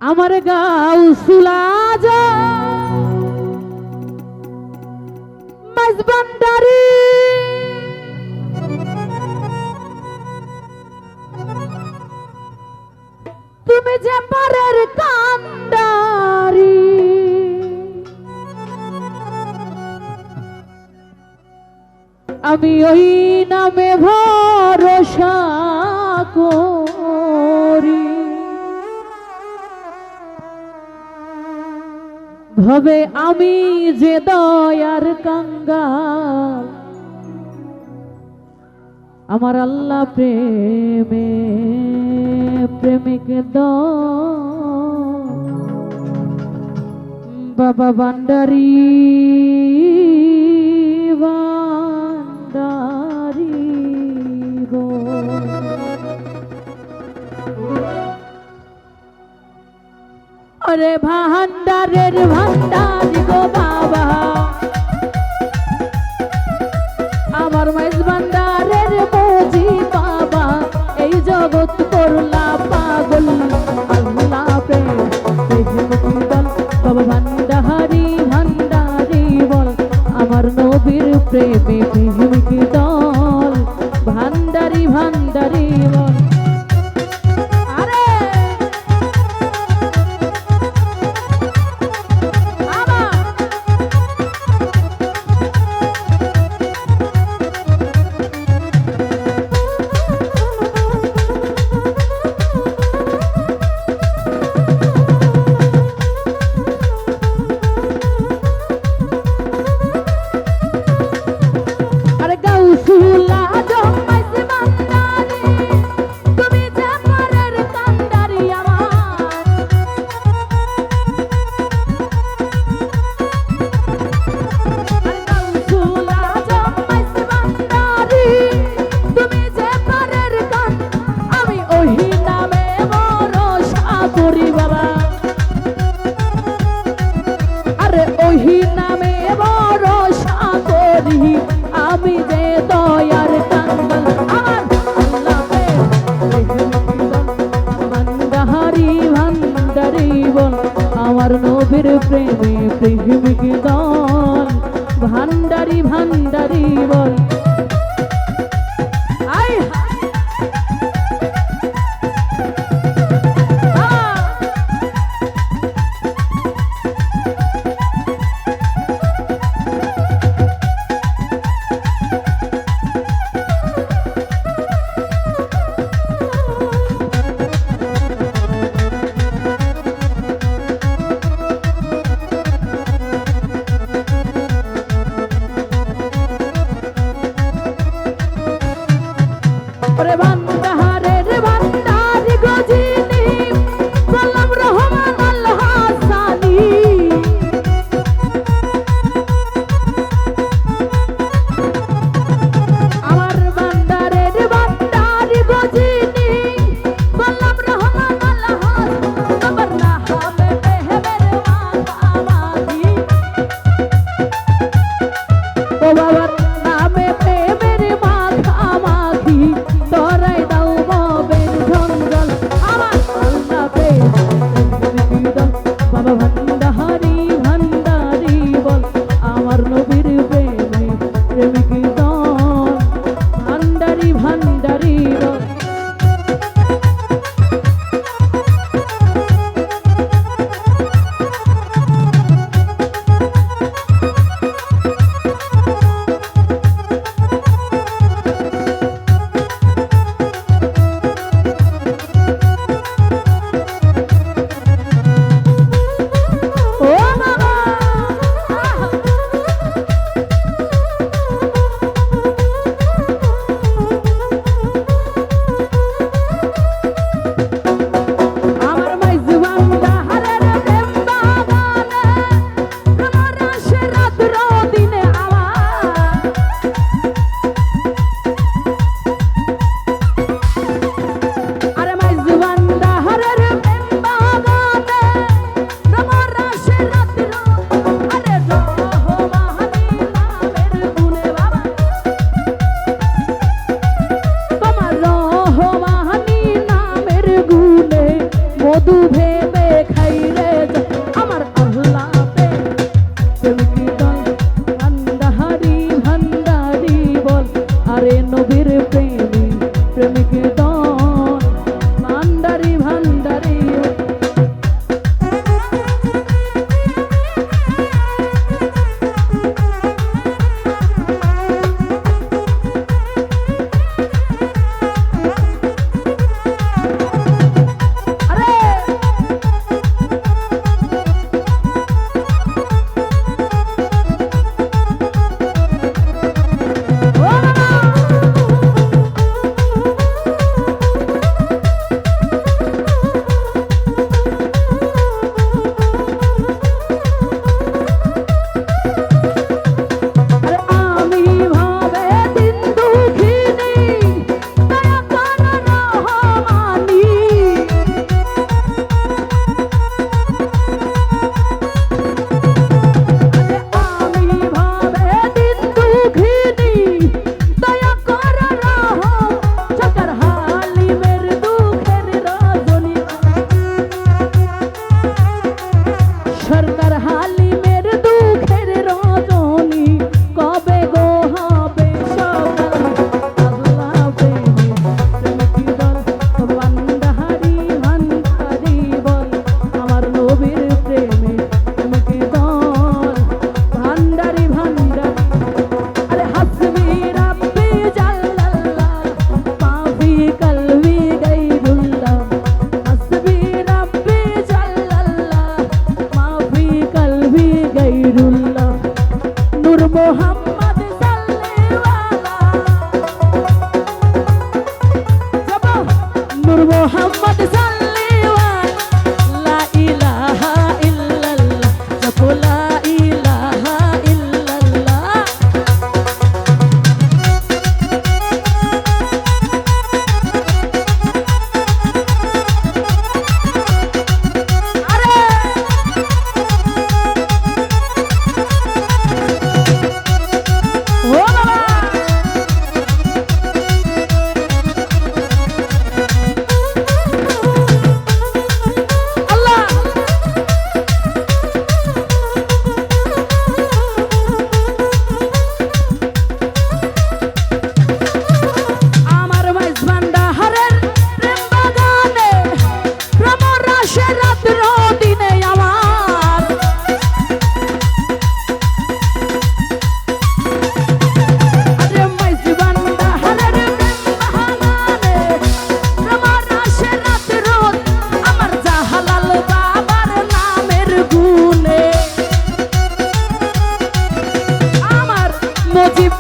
আমার গাউসুল আজম মাঝবান্ডারি তুমি যে পারের কান্ডারি আমি ওই নামে ভরসা করি ভবে আমি যে দয়ার কাঙ্গাল আমার আল্লাহ প্রেমে প্রেমিক বাবা ভান্ডারি ভান্ডারি গো আরে ভান্ডারের ভান্ডারি গো বাবা আমার মাইজ ভান্ডারের বুঝি বাবা এই জগৎ করলা পাগল আল্লাহ প্রেম বল বাবা ভান্ডারি ভান্ডারি বল আমার নবীর প্রেমে প্রেমিক দল ভান্ডারি ভান্ডারি বল আমি যে দয়ার কাঙ্গাল ভান্ডারি ভান্ডারি বল আমার নবীর প্রেমে প্রেমিক দল ভান্ডারি ভান্ডারি বল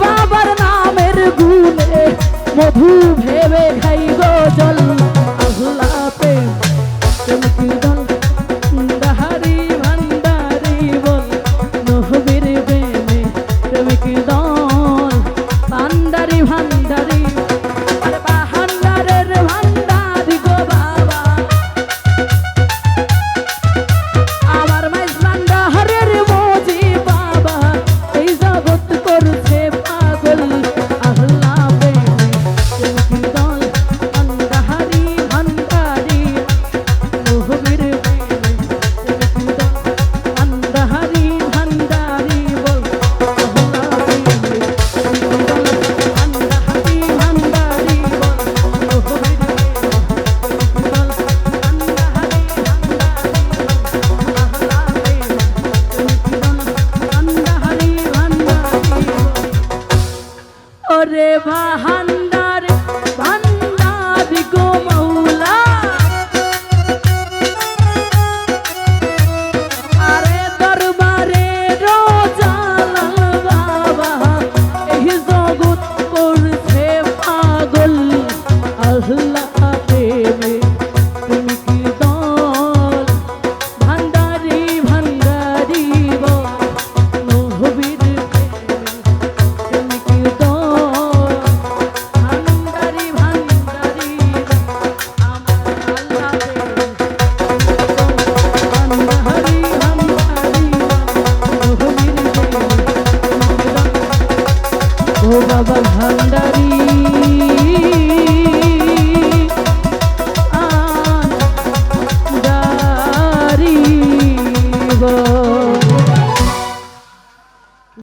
বাবার নামের গুণে মধু ভেবে খাই গো জল আল্লাহ প্রেম প্রেম কি দল ভান্ডারি ভান্ডারি বল নবীর প্রেমে প্রেম কি দল ভান্ডারি ভান্ডারি আরে ভান্ডারের ভান্ডারি গো বাবা আমার মাইজ ভান্ডারের মজি বাবা এই জগৎ করছে পাগল আল্লাহ প্রেমে প্রেম কি দল ভান্ডারি ভান্ডারি নবীর প্রেমে প্রেম কি দল ভান্ডারি ভান্ডারি বল আল্লাহ প্রেমে প্রেম কি দল ভান্ডারি ভান্ডারি বল নবীর ওরে ভান্ডারি ভান্ডারি গো মৌলা আরে দরবারে রোজালাল বাবা এই জগৎ করছে পাগল আল্লাহ প্রেমে প্রেম কি দল ভান্ডারি ভান্ডারি বল নবীর প্রেমে প্রেম কি দল ভান্ডারি ভান্ডারি আমার আল্লাহ প্রেমে ভান্ডারি ভান্ডারি নবীর প্রেমে ও বাবা ভান্ডারি